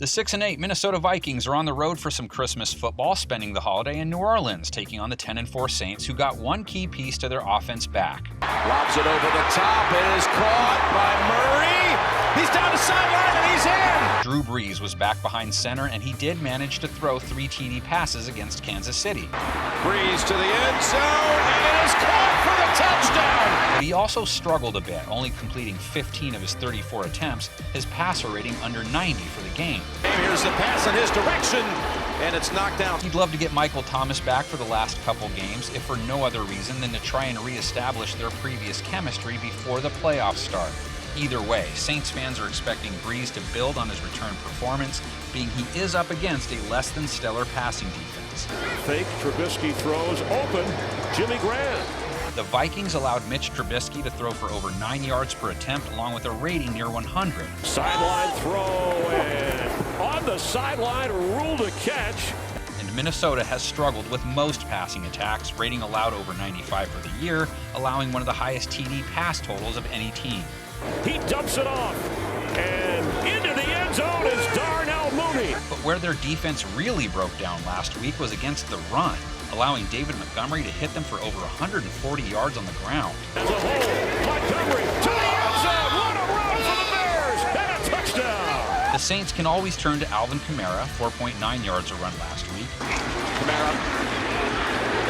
The 6-8 Minnesota Vikings are on the road for some Christmas football, spending the holiday in New Orleans, taking on the 10-4 Saints, who got one key piece to their offense back. Lobs it over the top. It is caught by Murray. He's down the sideline and he's in. Drew Brees was back behind center, and he did manage to throw 3 TD passes against Kansas City. Brees to the end zone, and it is caught for the touchdown. But he also struggled a bit, only completing 15 of his 34 attempts, his passer rating under 90 for the game. Here's the pass in his direction, and it's knocked down. He'd love to get Michael Thomas back for the last couple games, if for no other reason than to try and reestablish their previous chemistry before the playoffs start. Either way, Saints fans are expecting Brees to build on his return performance, being he is up against a less than stellar passing defense. Fake, Trubisky throws, open, Jimmy Graham. The Vikings allowed Mitch Trubisky to throw for over 9 yards per attempt, along with a rating near 100. Sideline throw, and on the sideline, ruled a catch. And Minnesota has struggled with most passing attacks, rating allowed over 95 for the year, allowing one of the highest TD pass totals of any team. He dumps it off, and into the end zone is Darnell Mooney. But where their defense really broke down last week was against the run, allowing David Montgomery to hit them for over 140 yards on the ground. As a whole, Montgomery to the end zone. What a run for the Bears, and a touchdown. The Saints can always turn to Alvin Kamara, 4.9 yards a run last week. Kamara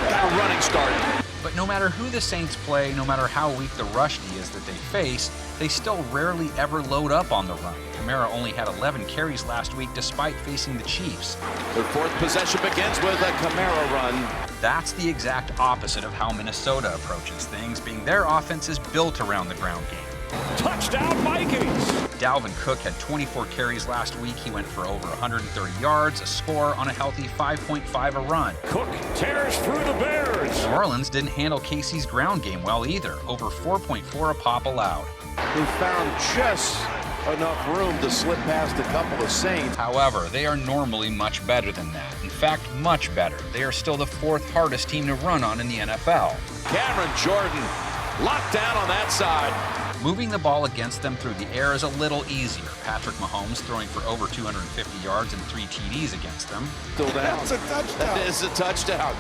got a running start. But no matter who the Saints play, no matter how weak the rush D is that they face, they still rarely ever load up on the run. Kamara only had 11 carries last week despite facing the Chiefs. Their fourth possession begins with a Kamara run. That's the exact opposite of how Minnesota approaches things, being their offense is built around the ground game. Touchdown Vikings! Dalvin Cook had 24 carries last week. He went for over 130 yards, a score on a healthy 5.5 a run. Cook tears through the Bears. New Orleans didn't handle KC's ground game well either, over 4.4 a pop allowed. Who found just enough room to slip past a couple of Saints. However, they are normally much better than that. In fact, much better. They are still the 4th hardest team to run on in the NFL. Cameron Jordan locked down on that side. Moving the ball against them through the air is a little easier. Patrick Mahomes throwing for over 250 yards and 3 TDs against them. Still down. That's a touchdown. That is a touchdown.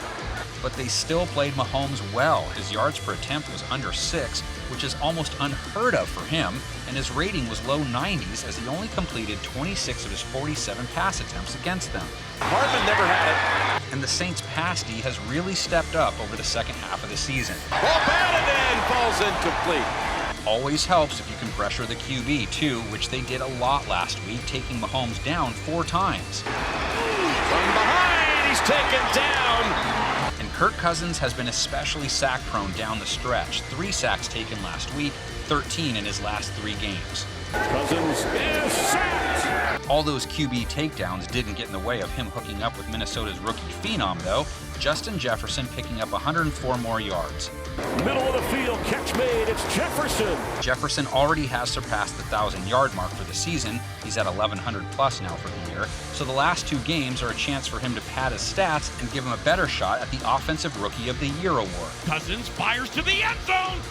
But they still played Mahomes well. His yards per attempt was under 6, which is almost unheard of for him, and his rating was low 90s as he only completed 26 of his 47 pass attempts against them. Hardman never had it. And the Saints' pass D has really stepped up over the second half of the season. Ball batted in, falls incomplete. Always helps if you can pressure the QB too, which they did a lot last week, taking Mahomes down 4 times. From behind, he's taken down. And Kirk Cousins has been especially sack-prone down the stretch. 3 sacks taken last week, 13 in his last 3 games. Cousins is sacked. All those QB takedowns didn't get in the way of him hooking up with Minnesota's rookie phenom, though. Justin Jefferson picking up 104 more yards. Middle of the field, catch made, it's Jefferson. Jefferson already has surpassed the 1,000-yard mark for the season. He's at 1,100 plus now for the year. So the last 2 games are a chance for him to pad his stats and give him a better shot at the Offensive Rookie of the Year award. Cousins fires to the end zone.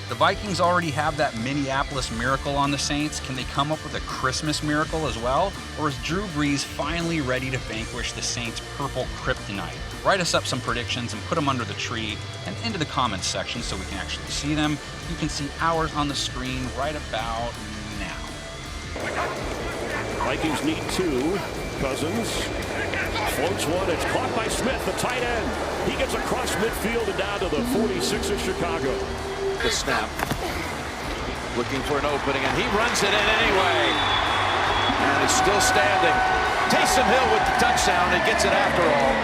The Vikings already have that Minneapolis miracle on the Saints. Can they come up with a Christmas miracle as well? Or is Drew Brees finally ready to vanquish the Saints' purple kryptonite? Write us up some predictions and put them under the tree and into the comments section so we can actually see them. You can see ours on the screen right about now. Vikings need 2. Cousins floats one. It's caught by Smith, the tight end. He gets across midfield and down to the 46 of Chicago. The snap. Looking for an opening, and he runs it in anyway. And is still standing. Taysom Hill with the touchdown. He gets it after all.